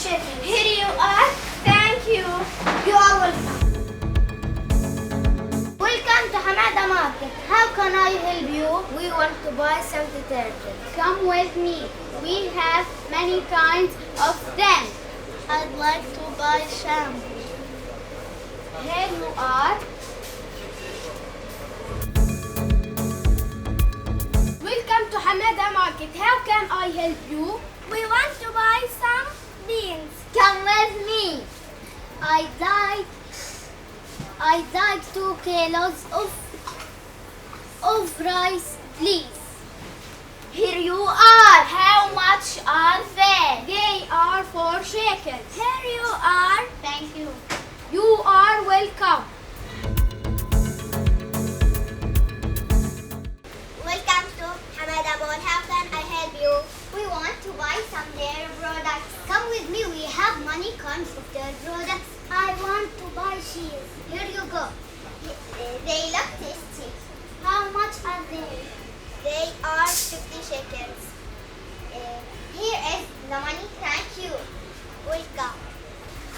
shekels. Here you are. Thank you. You are welcome. Welcome to Hamada Market. How can I help you? We want to buy some detergent. Come with me. We have many kinds of them. I'd like to buy shampoo. Here you are. Welcome to Hamada Market. How can I help you? We want to buy some beans. Come with me. I'd like 2 kilos of rice, please. Here you are. How much are they? They are 4 shekels. Here you are. Thank you. You are welcome. Welcome to Hamada Mall. How can I help you? We want to buy some dairy products. Come with me. We have many kinds of dairy products. I want to buy cheese. Here you go. They look tasty. How much are they? They are 50 shekels. Here is the money. Thank you. Welcome.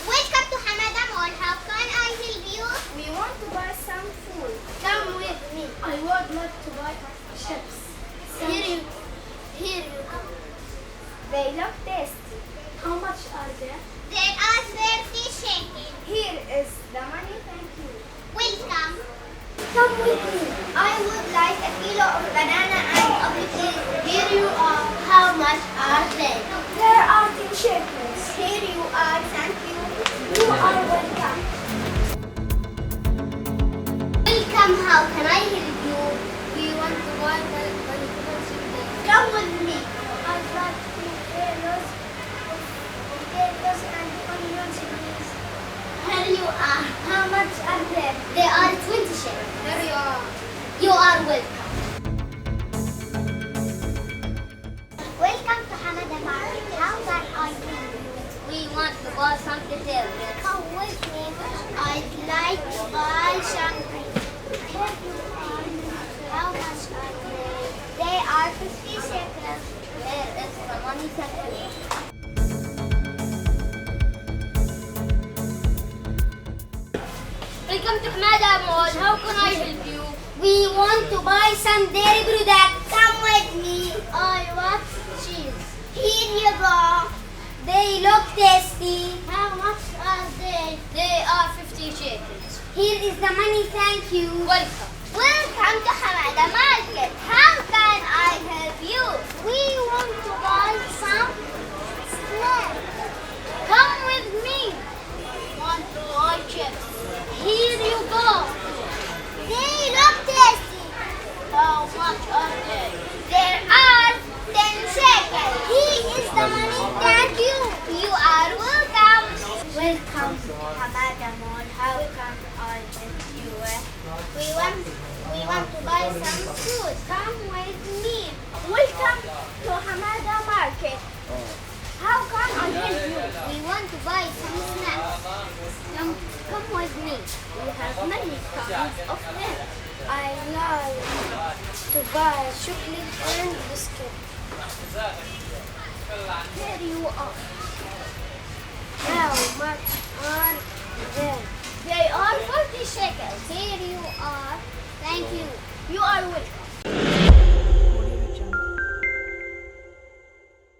Welcome to Hamada Mall. How can I help you? We want to buy some food. Come with me. I would like to buy chips. Here you go. They look tasty. How much are they? They are 30 shekels. Here is the money. Thank you. Welcome. Come with me. I would like a kilo of banana and apple, please. Here you are. How much are they? There are 10 shekels. Here you are. Thank you. You are welcome. Welcome. How can I help you? We want to buy Come with me. I'd like 2 kilos of potatoes and onions, please. Here you are. How much are they? They are 20 shekels. Here you are. You are welcome. Welcome to Hamada Market. How can I help you? We want to buy some detergent. Come with me. I'd like to buy shampoo. Here you are. How much are they? They are 50 shekels. Here is the money. Thank you. Welcome to Hamada Mall. How can I help you? We want to buy some dairy products. Come with me. I want cheese. Here you go. They look tasty. How much are they? They are 50 shekels. Here is the money. Thank you. Welcome. Welcome to Hamada Market. How can I help you? We want to buy some snacks. Come with me. Want to buy chips. Here you go. They look tasty. How much are they? There are 10 shekels. Here is the money. Thank you. You are welcome. Welcome to Hamada Mall. How can I help you? We want to buy some food. Come with me. Welcome to Hamada Market. How can I help you? We want to buy some snacks. Come with me. We have many kinds of them. I like to buy chocolate and biscuit. Here you are. How much are they? They are 40 shekels. Here you are. Thank you. You are welcome.